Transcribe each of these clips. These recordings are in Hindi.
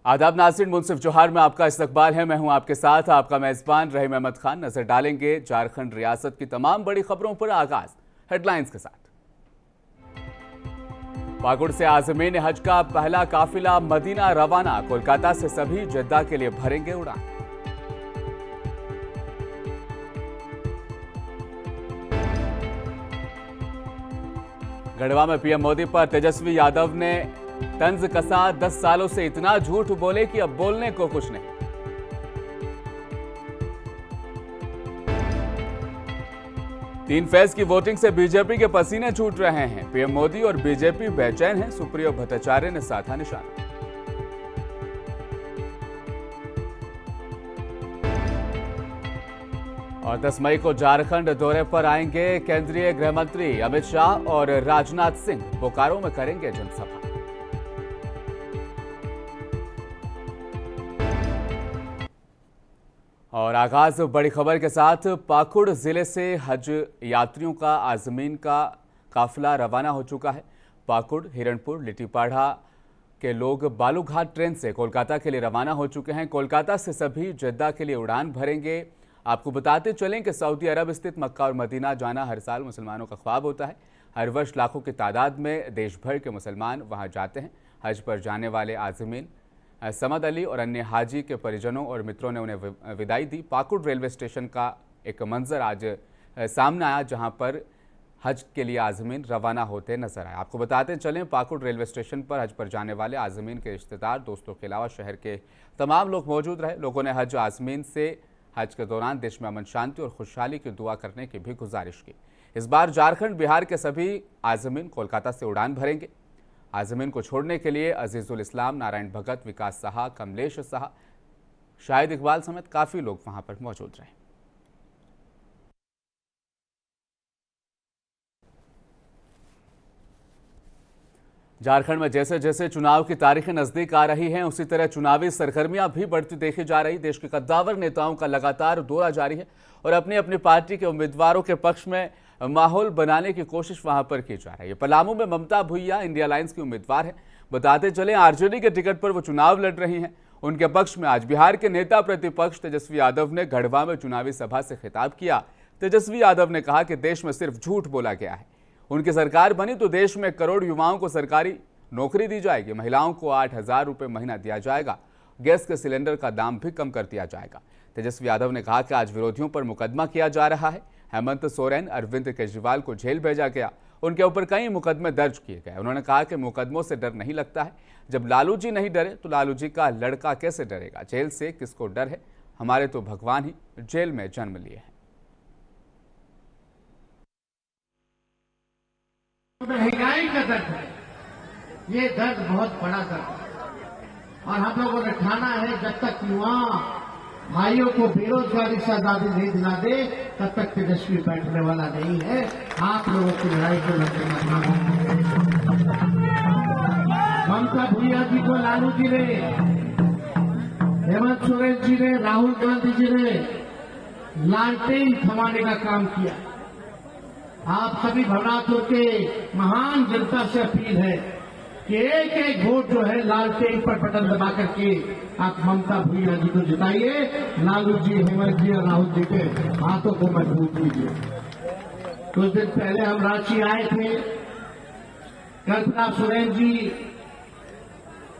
आदाब नाज़रीन, मुंसिफ जोहार में आपका इस्तकबाल है। मैं हूं आपके साथ आपका मेज़बान रहीम अहमद खान। नजर डालेंगे झारखंड रियासत की तमाम बड़ी खबरों पर। आगाज हेडलाइंस के साथ। पाकुड़ से आज़मीन हज का पहला काफिला मदीना रवाना। कोलकाता से सभी जद्दा के लिए भरेंगे उड़ान। गढ़वा में पीएम मोदी पर तेजस्वी यादव ने तंज कसा। 10 सालों से इतना झूठ बोले कि अब बोलने को कुछ नहीं। तीन फेज की वोटिंग से बीजेपी के पसीने छूट रहे हैं। पीएम मोदी और बीजेपी बेचैन हैं। सुप्रियो भट्टाचार्य ने साधा निशाना। और 10 मई को झारखंड दौरे पर आएंगे केंद्रीय गृह मंत्री अमित शाह और राजनाथ सिंह। बोकारो में करेंगे जनसभा। और आगाज बड़ी खबर के साथ। पाकुड़ जिले से हज यात्रियों का आज़मीन का काफिला रवाना हो चुका है। पाकुड़, हिरणपुर, लिट्टीपाड़ा के लोग बालूघाट ट्रेन से कोलकाता के लिए रवाना हो चुके हैं। कोलकाता से सभी जद्दा के लिए उड़ान भरेंगे। आपको बताते चलें कि सऊदी अरब स्थित मक्का और मदीना जाना हर साल मुसलमानों का ख्वाब होता है। हर वर्ष लाखों की तादाद में देश भर के मुसलमान वहां जाते हैं। हज पर जाने वाले आज़मीन समद अली और अन्य हाजी के परिजनों और मित्रों ने उन्हें विदाई दी। पाकुड़ रेलवे स्टेशन का एक मंजर आज सामने आया, जहां पर हज के लिए आज़मीन रवाना होते नजर आए। आपको बताते चलें, पाकुड़ रेलवे स्टेशन पर हज पर जाने वाले आज़मीन के रिश्तेदार, दोस्तों के अलावा शहर के तमाम लोग मौजूद रहे। लोगों ने हज आज़मीन से हज के दौरान देश में अमन शांति और खुशहाली की दुआ करने की भी गुजारिश की। इस बार झारखंड, बिहार के सभी आज़मीन कोलकाता से उड़ान भरेंगे। आज़मीन को छोड़ने के लिए अजीजुल इस्लाम, नारायण भगत, विकास साहा, कमलेश साहा, शाहिद इकबाल समेत काफी लोग वहां पर मौजूद रहे। झारखंड में जैसे जैसे चुनाव की तारीखें नजदीक आ रही हैं, उसी तरह चुनावी सरगर्मियां भी बढ़ती देखी जा रही। देश के कद्दावर नेताओं का लगातार दौरा जारी है और अपनी अपनी पार्टी के उम्मीदवारों के पक्ष में माहौल बनाने की कोशिश वहां पर की जा रही है। पलामू में ममता भुइया इंडिया अलायंस की उम्मीदवार है। बताते चले, आरजेडी के टिकट पर वो चुनाव लड़ रही हैं। उनके पक्ष में आज बिहार के नेता प्रतिपक्ष तेजस्वी यादव ने गढ़वा में चुनावी सभा से खिताब किया। तेजस्वी यादव ने कहा कि देश में सिर्फ झूठ बोला गया है। उनकी सरकार बनी तो देश में करोड़ युवाओं को सरकारी नौकरी दी जाएगी। महिलाओं को 8,000 रुपये महीना दिया जाएगा। गैस के सिलेंडर का दाम भी कम कर दिया जाएगा। तेजस्वी यादव ने कहा कि आज विरोधियों पर मुकदमा किया जा रहा है। हेमंत सोरेन, अरविंद केजरीवाल को जेल भेजा गया। उनके ऊपर कई मुकदमे दर्ज किए गए। उन्होंने कहा कि मुकदमों से डर नहीं लगता है। जब लालू जी नहीं डरे तो लालू जी का लड़का कैसे डरेगा। जेल से किसको डर है? हमारे तो भगवान ही जेल में जन्म लिए हैं। महंगाई का दर्द है, ये दर्द बहुत बड़ा दर्द है और हम लोगों ने ठाना है जब तक युवा भाइयों को बेरोजगारी से आजादी नहीं दिला दे तब तक तेजस्वी बैठने वाला नहीं है। आप लोगों की लड़ाई को लड़ना। ममता भुइया जी को लालू जी ने, हेमंत सोरेन जी ने, राहुल गांधी जी ने लालटेन थमाने का काम किया। आप सभी भवनाथों के महान जनता से अपील है कि एक एक वोट जो है लालटेन पर बटन दबा करके आप ममता भुइया जी को जिताइए। लालू जी, हेमंत जी और राहुल जी के हाथों को मजबूत कीजिए। कुछ दिन पहले हम रांची आए थे। कल्पना सोरेन जी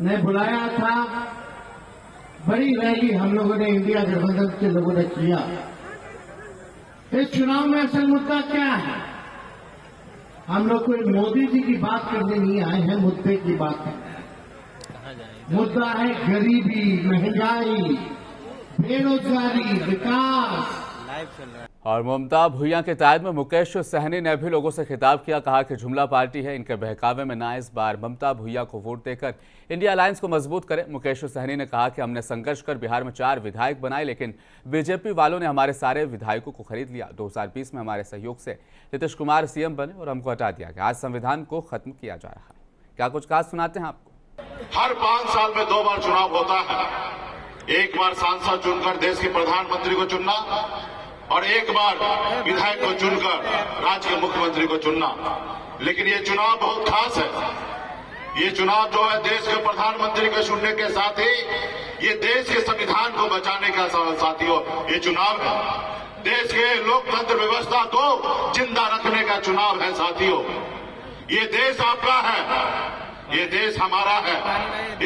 ने बुलाया था। बड़ी रैली हम लोगों ने, इंडिया गठबंधन के लोगों ने किया। इस चुनाव में असल मुद्दा क्या है? हम लोग कोई मोदी जी की बात करने नहीं आए हैं, मुद्दे की बात करने हैं। मुद्दा है गरीबी, महंगाई, बेरोजगारी, विकास। और ममता भुइया के तायद में मुकेश सहनी ने भी लोगों से खिताब किया। कहा कि जुमला पार्टी है, इनके बहकावे में ना इस बार ममता भुइया को वोट देकर इंडिया अलायंस को मजबूत करें। मुकेश सहनी ने कहा कि हमने संघर्ष कर बिहार में 4 विधायक बनाए, लेकिन बीजेपी वालों ने हमारे सारे विधायकों को खरीद लिया। 2020 में हमारे सहयोग से नीतीश कुमार सीएम बने और हमको हटा दिया गया। आज संविधान को खत्म किया जा रहा है। क्या कुछ कहा सुनाते हैं आपको। हर 5 साल में 2 बार चुनाव होता है। एक बार सांसद चुनकर देश के प्रधानमंत्री को चुनना और एक बार विधायक को चुनकर राज्य के मुख्यमंत्री को चुनना। लेकिन ये चुनाव बहुत खास है। ये चुनाव जो है देश के प्रधानमंत्री के चुनने के साथ ही ये देश के संविधान को बचाने का साथियों ये चुनाव है। देश के लोकतंत्र व्यवस्था को जिंदा रखने का चुनाव है साथियों। ये देश आपका है, ये देश हमारा है।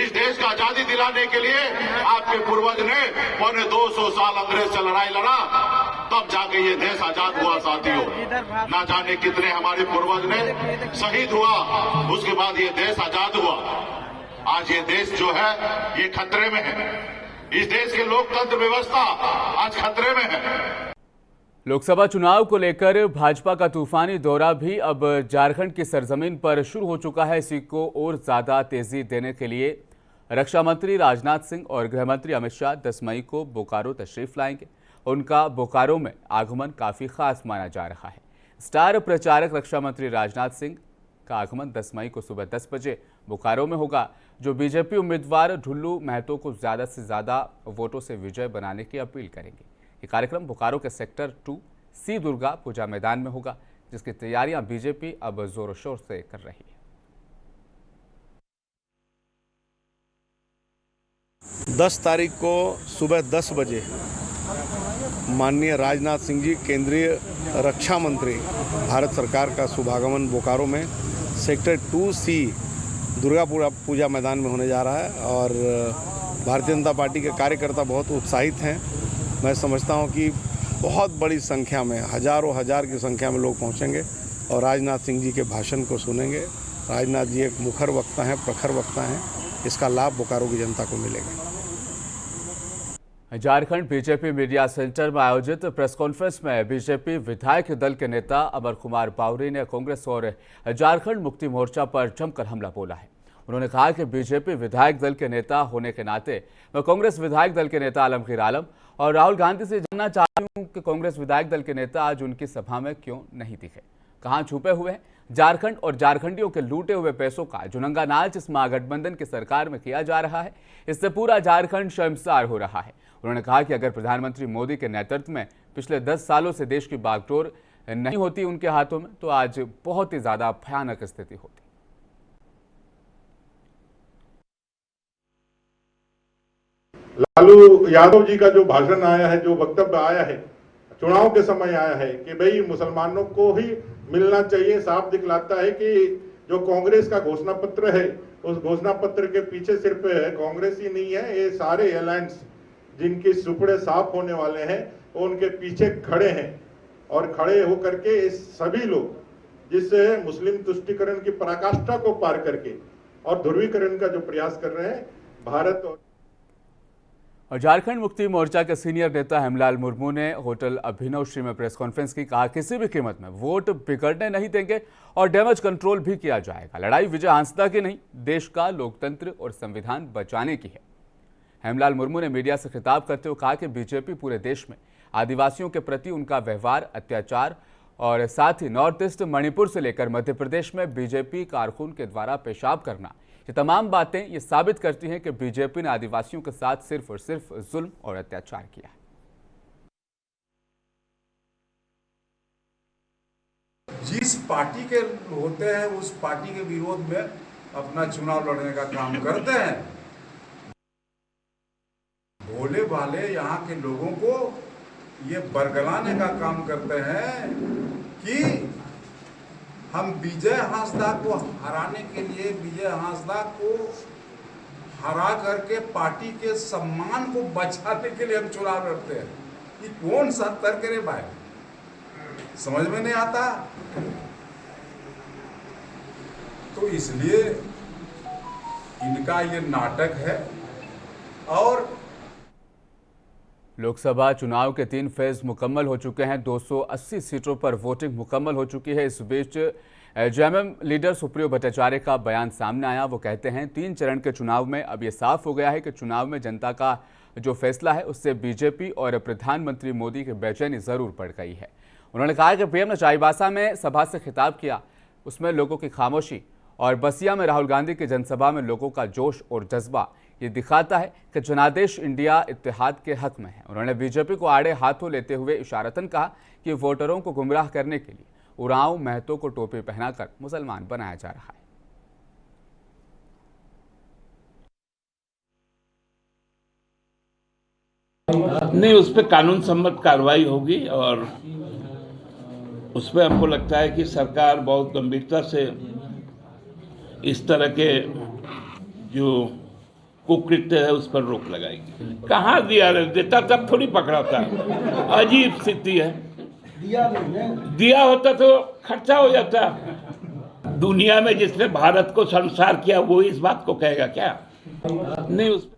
इस देश को आजादी दिलाने के लिए आपके पूर्वज ने 250 साल अंग्रेज से लड़ाई लड़ा, तब जाके ये देश आजाद हुआ साथियों। ना जाने कितने हमारे पूर्वज ने शहीद हुआ, उसके बाद ये देश आजाद हुआ। आज ये देश जो है ये खतरे में है। इस देश की लोकतंत्र व्यवस्था आज खतरे में है। लोकसभा चुनाव को लेकर भाजपा का तूफानी दौरा भी अब झारखंड की सरजमीन पर शुरू हो चुका है। इसी को और ज्यादा तेजी देने के लिए रक्षा मंत्री राजनाथ सिंह और गृह मंत्री अमित शाह 10 मई को बोकारो तशरीफ लाएंगे। उनका बोकारो में आगमन काफी खास माना जा रहा है। स्टार प्रचारक रक्षा मंत्री राजनाथ सिंह का आगमन 10 मई को सुबह 10 बजे बोकारो में होगा, जो बीजेपी उम्मीदवार ढुल्लू महतो को ज्यादा से ज्यादा वोटों से विजय बनाने की अपील करेंगे। ये कार्यक्रम बोकारो के सेक्टर 2C दुर्गा पूजा मैदान में होगा, जिसकी तैयारियां बीजेपी अब जोरों शोर से कर रही है। 10 तारीख को सुबह 10 बजे माननीय राजनाथ सिंह जी केंद्रीय रक्षा मंत्री भारत सरकार का शुभागमन बोकारो में सेक्टर 2C दुर्गा पूजा मैदान में होने जा रहा है और भारतीय जनता पार्टी के कार्यकर्ता बहुत उत्साहित हैं। मैं समझता हूं कि बहुत बड़ी संख्या में हजारों हजार की संख्या में लोग पहुंचेंगे और राजनाथ सिंह जी के भाषण को सुनेंगे। राजनाथ जी एक मुखर वक्ता हैं, प्रखर वक्ता हैं। इसका लाभ बोकारो की जनता को मिलेगा। झारखंड बीजेपी मीडिया सेंटर में आयोजित प्रेस कॉन्फ्रेंस में बीजेपी विधायक दल के नेता अमर कुमार बावरी ने कांग्रेस और झारखंड मुक्ति मोर्चा पर जमकर हमला बोला है। उन्होंने कहा कि बीजेपी विधायक दल के नेता होने के नाते मैं कांग्रेस विधायक दल के नेता आलमगीर आलम और राहुल गांधी से जानना चाहती हूं कि कांग्रेस विधायक दल के नेता आज उनकी सभा में क्यों नहीं दिखे, कहां छुपे हुए हैं। झारखंड और झारखंडियों के लूटे हुए पैसों का जुनंगा नाच इस महागठबंधन की सरकार में किया जा रहा है। इससे पूरा झारखंड शर्मसार हो रहा है। उन्होंने कहा कि अगर प्रधानमंत्री मोदी के नेतृत्व में पिछले 10 सालों से देश की बागडोर नहीं होती उनके हाथों में, तो आज बहुत ही ज्यादा भयानक स्थिति होती। लालू यादव जी का जो भाषण आया है, जो वक्तव्य आया है, चुनाव के समय आया है कि भाई मुसलमानों को ही मिलना चाहिए, साफ दिखलाता है कि जो कांग्रेस का घोषणा पत्र है, उस घोषणा पत्र के पीछे सिर्फ कांग्रेस ही नहीं है, ये सारे अलायंस जिनके सुपड़े साफ होने वाले हैं वो उनके पीछे खड़े हैं। और खड़े होकर के सभी लोग जिस मुस्लिम तुष्टीकरण की पराकाष्ठा को पार करके और ध्रुवीकरण का जो प्रयास कर रहे हैं भारत और झारखंड मुक्ति मोर्चा के सीनियर नेता हेमलाल मुर्मू ने होटल अभिनव श्री में प्रेस कॉन्फ्रेंस की। कहा किसी भी कीमत में वोट बिगड़ने नहीं देंगे और डैमेज कंट्रोल भी किया जाएगा। लड़ाई विजय हांसदा की नहीं, देश का लोकतंत्र और संविधान बचाने की है। हेमलाल मुर्मू ने मीडिया से खिताब करते हुए कहा कि बीजेपी पूरे देश में आदिवासियों के प्रति उनका व्यवहार, अत्याचार और साथ ही नॉर्थ ईस्ट मणिपुर से लेकर मध्य प्रदेश में बीजेपी कारकुन के द्वारा पेशाब करना, ये तमाम बातें ये साबित करती हैं कि बीजेपी ने आदिवासियों के साथ सिर्फ और सिर्फ जुल्म और अत्याचार किया है। जिस पार्टी के होते हैं उस पार्टी के विरोध में अपना चुनाव लड़ने का काम करते हैं। भोले भाले यहाँ के लोगों को ये बरगलाने का काम करते हैं कि हम विजय हांसदा को हराने के लिए, विजय हांसदा को हरा करके पार्टी के सम्मान को बचाने के लिए हम चुनाव लड़ते हैं। ये कौन सा तर्क रे भाई, समझ में नहीं आता। तो इसलिए इनका ये नाटक है। और लोकसभा चुनाव के 3 फेज मुकम्मल हो चुके हैं। 280 सीटों पर वोटिंग मुकम्मल हो चुकी है। इस बीच जेएमएम लीडर सुप्रियो भट्टाचार्य का बयान सामने आया। वो कहते हैं 3 चरण के चुनाव में अब ये साफ हो गया है कि चुनाव में जनता का जो फैसला है उससे बीजेपी और प्रधानमंत्री मोदी की बेचैनी जरूर बढ़ गई है। उन्होंने कहा कि पीएम ने चाईबासा में सभा से खिताब किया, उसमें लोगों की खामोशी और बसिया में राहुल गांधी की जनसभा में लोगों का जोश और जज्बा ये दिखाता है कि जनादेश इंडिया इत्तेहाद के हक में है। उन्होंने बीजेपी को आड़े हाथों लेते हुए इशारतन कहा कि वोटरों को गुमराह करने के लिए 'उरांव महतो को टोपी पहनाकर मुसलमान बनाया जा रहा है। नहीं, उस पर कानून सम्मत कार्रवाई होगी और उस पर हमको लगता है कि सरकार बहुत गंभीरता से इस तरह के जो कुकृत्य है उस पर रोक लगाएगी। कहाँ देता तब थोड़ी पकड़ा था, अजीब स्थिति है। दिया होता तो खर्चा हो जाता। दुनिया में जिसने भारत को शर्मसार किया वो इस बात को कहेगा क्या? नहीं। उस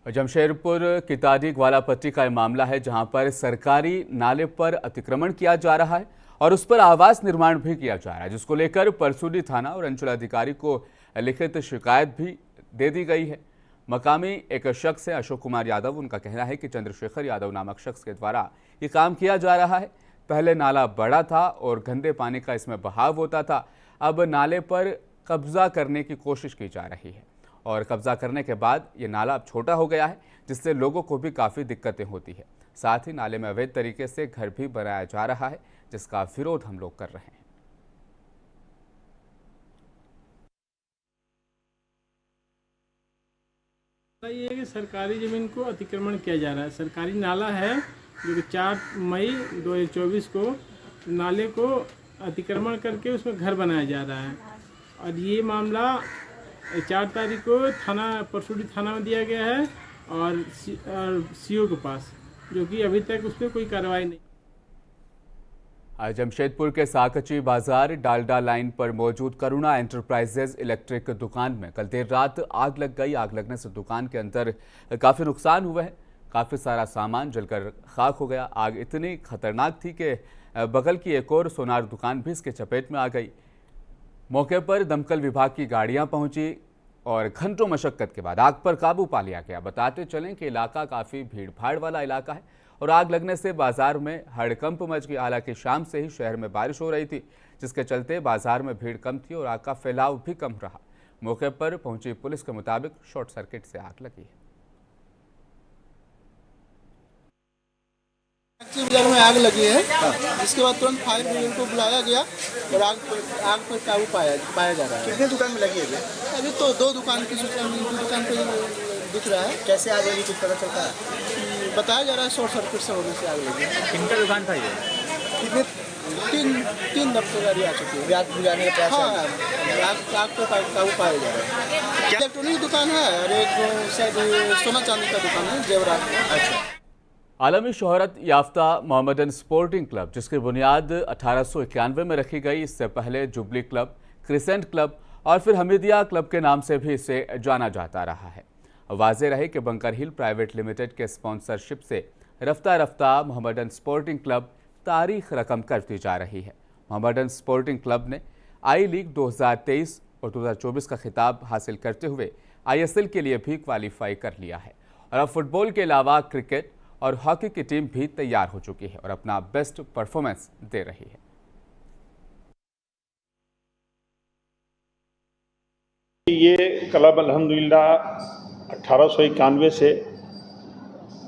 जमशेदपुर कितादी ग्वालापट्टी का मामला है जहां पर सरकारी नाले पर अतिक्रमण किया जा रहा है और उस पर आवास निर्माण भी किया जा रहा है, जिसको लेकर परसूडी थाना और अंचलाधिकारी को लिखित शिकायत भी दे दी गई है। मकामी एक शख्स है अशोक कुमार यादव, उनका कहना है कि चंद्रशेखर यादव नामक शख्स के द्वारा ये काम किया जा रहा है। पहले नाला बड़ा था और गंदे पानी का इसमें बहाव होता था, अब नाले पर कब्जा करने की कोशिश की जा रही है और कब्जा करने के बाद ये नाला अब छोटा हो गया है, जिससे लोगों को भी काफ़ी दिक्कतें होती है। साथ ही नाले में अवैध तरीके से घर भी बनाया जा रहा है, जिसका विरोध हम लोग कर रहे हैं। ये है कि सरकारी ज़मीन को अतिक्रमण किया जा रहा है। सरकारी नाला है जो कि 4 मई 2024 को नाले को अतिक्रमण करके उसमें घर बनाया जा रहा है और ये मामला 4 तारीख को थाना परसूडी थाना में दिया गया है और सीओ के पास, जो कि अभी तक उस पर कोई कार्रवाई नहीं। जमशेदपुर के साकची बाजार डालडा लाइन पर मौजूद करुणा एंटरप्राइजेज इलेक्ट्रिक दुकान में कल देर रात आग लग गई। आग लगने से दुकान के अंदर काफ़ी नुकसान हुआ है, काफ़ी सारा सामान जलकर खाक हो गया। आग इतनी खतरनाक थी कि बगल की एक और सोनार दुकान भी इसके चपेट में आ गई। मौके पर दमकल विभाग की गाड़ियां पहुंची और घंटों मशक्कत के बाद आग पर काबू पा लिया गया। बताते चलें कि इलाका काफ़ी भीड़ भाड़ वाला इलाका है और आग लगने से बाजार में हड़कंप मच गई। हालांकि शाम से ही शहर में बारिश हो रही थी, जिसके चलते बाजार में भीड़ कम थी और आग का फैलाव भी कम रहा। मौके पर पहुंची पुलिस के मुताबिक शॉर्ट सर्किट से आग लगी है। बाजार में आग लगी है, जिसके बाद तुरंत फायर ब्रिगेड को बुलाया गया और आग पर काबू पाया जा रहा है। कितने दुकान में लगी है? अभी तो 2 दुकान की दुकान पे दिख रहा है। कैसे आग लगी कुछ पता चलता है? बताया जा रहा है शॉर्ट सर्किट से होने से आग लगी। किनका दुकान था ये? कितने 3 दफ्तर गाड़ी आ चुकी है। आग बुझाने का प्रयास? आग पर काबू पाया जा रहा है। इलेक्ट्रॉनिक दुकान है और एक शायद सोना चांदी का दुकान है जेवरात। अच्छा। आलमी शोहरत याफ्ता मोहम्मदन स्पोर्टिंग क्लब, जिसकी बुनियाद 1891 में रखी गई। इससे पहले जुबली क्लब, क्रिसेंट क्लब और फिर हमीदिया क्लब के नाम से भी इसे जाना जाता रहा है। वाज़ेह रहे कि बंकर हिल प्राइवेट लिमिटेड के स्पॉन्सरशिप से रफ्ता रफ्ता मोहम्मदन स्पोर्टिंग क्लब तारीख रकम करती जा रही है। मोहम्मदन स्पोर्टिंग क्लब ने आई लीग 2023 और 2024 का खिताब हासिल करते हुए ISL के लिए भी क्वालिफाई कर लिया है और अब फुटबॉल के अलावा क्रिकेट और हॉकी की टीम भी तैयार हो चुकी है और अपना बेस्ट परफॉर्मेंस दे रही है। ये क्लब अल्हम्दुलिल्लाह 1891 से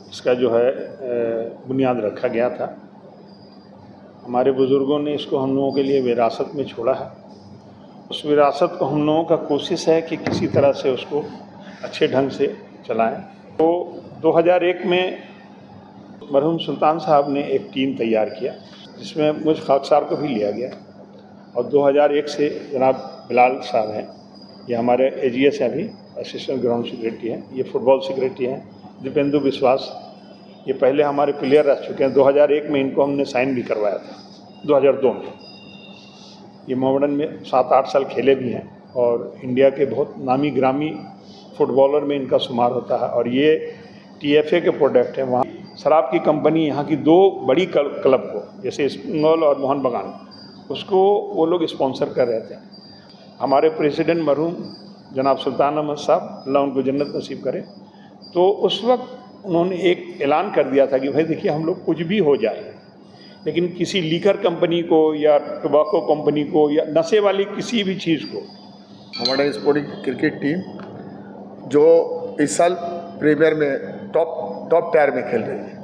इसका जो है बुनियाद रखा गया था। हमारे बुज़ुर्गों ने इसको हम लोगों के लिए विरासत में छोड़ा है। उस विरासत को हम लोगों का कोशिश है कि किसी तरह से उसको अच्छे ढंग से चलाएं। तो 2001 में मरहूम सुल्तान साहब ने एक टीम तैयार किया, जिसमें मुझ खाकसार को भी लिया गया और 2001 से जनाब बिलाल साहब हैं, ये हमारे AGS हैं, अभी असिस्टेंट ग्राउंड सेक्रेटरी हैं, ये फुटबॉल सेक्रेटरी हैं। दीपेंदु विश्वास ये पहले हमारे प्लेयर रह चुके हैं। 2001 में इनको हमने साइन भी करवाया था, 2002 में। ये मोहम्मदन में 7-8 साल खेले भी हैं और इंडिया के बहुत नामी ग्रामी फुटबॉलर में इनका शुमार होता है और ये TFA के प्रोडक्ट हैं। वहाँ शराब की कंपनी यहाँ की 2 बड़ी क्लब को, जैसे स्पिंगल और मोहन बगान, उसको वो लोग स्पॉन्सर कर रहे थे। हमारे प्रेसिडेंट मरहूम जनाब सुल्तान अहमद साहब, अल्लाह उनको जन्नत नसीब करे, तो उस वक्त उन्होंने एक ऐलान कर दिया था कि भाई देखिए, हम लोग कुछ भी हो जाए लेकिन किसी लीकर कंपनी को या टोबैको कंपनी को या नशे वाली किसी भी चीज़ को। हमारा स्पोर्टिंग क्रिकेट टीम जो इस साल प्रीमियर में टॉप टायर में खेल रही है।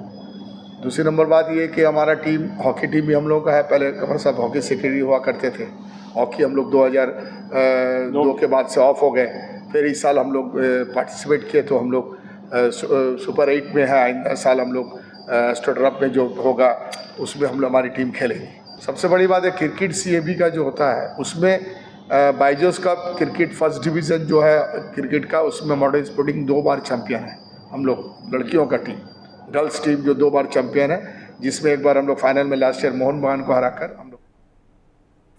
दूसरी नंबर बात ये कि हमारा टीम हॉकी टीम भी हम लोगों का है। पहले कमर साहब हॉकी सेक्रेटरी हुआ करते थे। हॉकी हम लोग 2002 के बाद से ऑफ हो गए। फिर इस साल हम लोग पार्टिसिपेट किए तो हम लोग सुपर 8 में है। आइंदा साल हम लोग स्टार्टअप में जो होगा उसमें हम लोग हमारी टीम खेलेगी। सबसे बड़ी बात है क्रिकेट CAB का जो होता है उसमें बाइजोस का क्रिकेट फर्स्ट डिवीज़न जो है क्रिकेट का, उसमें मॉडर्न स्पोर्टिंग 2 बार चैंपियन है। हम लोग लड़कियों का टीम, गर्ल्स टीम जो 2 बार चैंपियन है, जिसमें एक बार हम लोग फाइनल में लास्ट ईयर मोहन बगान को हराकर हम लोग।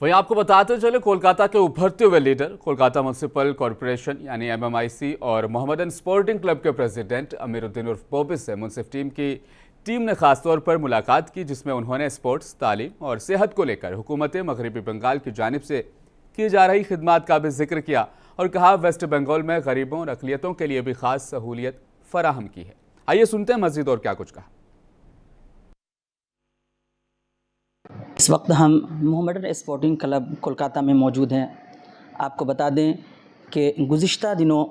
वहीं आपको बताते चले कोलकाता के उभरते हुए लीडर कोलकाता म्युनिसिपल कॉरपोरेशन यानी MMIC और मोहम्मदन स्पोर्टिंग क्लब के प्रेसिडेंट अमीरुद्दीन उर्फ बॉबी से मुंसिफ टीम ने खासतौर पर मुलाकात की, जिसमें उन्होंने स्पोर्ट्स, तालीम और सेहत को लेकर हुकूमत मगरबी बंगाल की जानिब से की जा रही खिदमात का भी जिक्र किया और कहा वेस्ट बंगाल में गरीबों और अक़लियतों के लिए भी खास सहूलियत फराहम की है। आइए सुनते हैं मजीद और क्या कुछ कहा। इस वक्त हम मोहम्मदन स्पोर्टिंग क्लब कोलकाता में मौजूद हैं। आपको बता दें कि गुज़िश्ता दिनों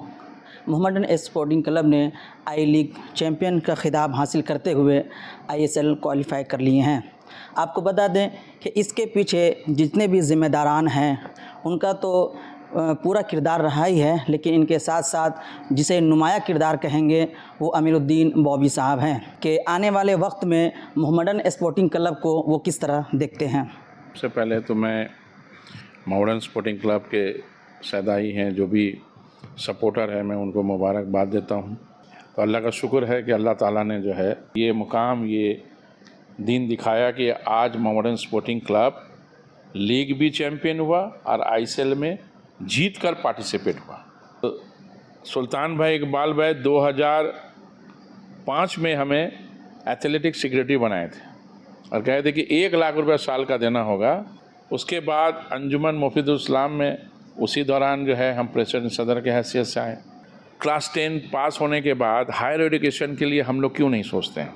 मोहम्मदन स्पोर्टिंग क्लब ने आई लीग चैम्पियन का खिताब हासिल करते हुए ISL क्वालिफाई कर लिए हैं। आपको बता दें कि इसके पीछे जितने भी ज़िम्मेदारान हैं उनका तो पूरा किरदार रहा ही है, लेकिन इनके साथ साथ जिसे नुमाया किरदार कहेंगे वो अमीरुद्दीन बॉबी साहब हैं कि आने वाले वक्त में मोहम्मदन स्पोर्टिंग क्लब को वो किस तरह देखते हैं। सबसे पहले तो मैं मोहम्मदन स्पोर्टिंग क्लब के सदाई हैं जो भी सपोर्टर है, मैं उनको मुबारकबाद देता हूं। तो अल्लाह का शुक्र है कि अल्लाह ताला ने जो है ये मुकाम, ये दिन दिखाया कि आज मोहम्मदन स्पोर्टिंग क्लब लीग भी चैम्पियन हुआ और ISL में जीत कर पार्टिसिपेट हुआ। तो सुल्तान भाई इकबाल भाई 2005 में हमें एथलेटिक्स सेक्रेटरी बनाए थे और कहे थे कि 1 लाख रुपया साल का देना होगा। उसके बाद अंजुमन मुफीदुल इस्लाम में उसी दौरान जो है हम प्रेसिडेंट सदर के हैसियत से आए। क्लास 10 पास होने के बाद हायर एजुकेशन के लिए हम लोग क्यों नहीं सोचते हैं?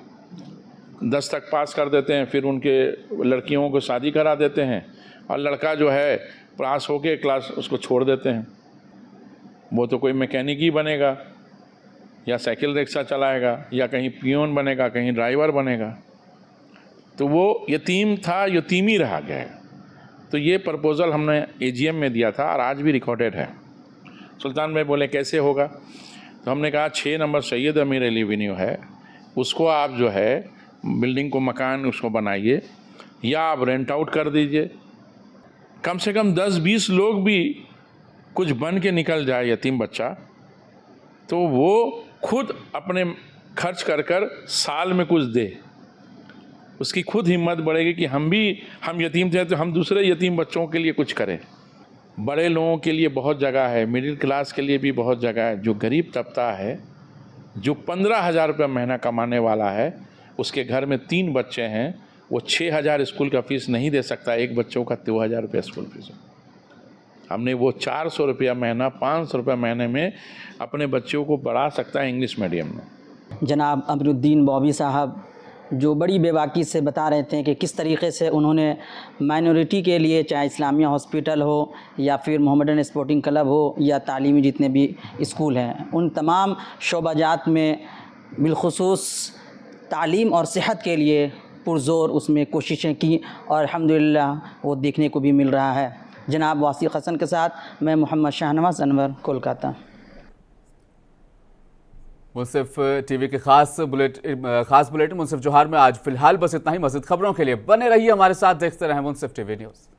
10 तक पास कर देते हैं, फिर उनके लड़कियों को शादी करा देते हैं और लड़का जो है पास होके क्लास उसको छोड़ देते हैं। वो तो कोई मैकेनिक ही बनेगा या साइकिल रिक्शा चलाएगा या कहीं पियोन बनेगा, कहीं ड्राइवर बनेगा। तो वो यतीम था, यतीम ही रह गया। तो ये प्रपोज़ल हमने AGM में दिया था और आज भी रिकॉर्डेड है। सुल्तान भाई बोले कैसे होगा? तो हमने कहा 6 नंबर सैयद अमीर अली एवेन्यू है, उसको आप जो है बिल्डिंग को मकान उसको बनाइए या आप रेंट आउट कर दीजिए। कम से कम 10-20 लोग भी कुछ बन के निकल जाए यतीम बच्चा, तो वो खुद अपने खर्च कर साल में कुछ दे। उसकी खुद हिम्मत बढ़ेगी कि हम यतीम थे तो हम दूसरे यतीम बच्चों के लिए कुछ करें। बड़े लोगों के लिए बहुत जगह है, मिडिल क्लास के लिए भी बहुत जगह है। जो गरीब तबका है, जो 15,000 रुपये महीना कमाने वाला है, उसके घर में 3 बच्चे हैं, वो 6,000 स्कूल का फीस नहीं दे सकता, एक बच्चों का 2,000 रुपये स्कूल फीस। हमने वो 400 रुपया महीना, 500 रुपये महीने में अपने बच्चों को बढ़ा सकता है इंग्लिश मीडियम में। जनाब अमीरुद्दीन बॉबी साहब जो बड़ी बेबाकी से बता रहे थे कि किस तरीके से उन्होंने माइनॉरिटी के लिए, चाहे इस्लामिया हॉस्पिटल हो या फिर मोहम्मदन स्पोर्टिंग क्लब हो या तालीमी जितने भी स्कूल हैं, उन तमाम शोबाजात में बिलखुसूस तालीम और सेहत के लिए पुरज़ोर उसमें कोशिशें की और अल्हम्दुलिल्लाह वो देखने को भी मिल रहा है। जनाब वासिक हसन के साथ मैं मोहम्मद शाहनवाज अनवर, कोलकाता। मुंसिफ टीवी के खास बुलेटिन मुंसिफ जोहार में आज फिलहाल बस इतना ही। मज़ीद खबरों के लिए बने रहिए हमारे साथ, देखते रहें मुंसिफ टीवी न्यूज़।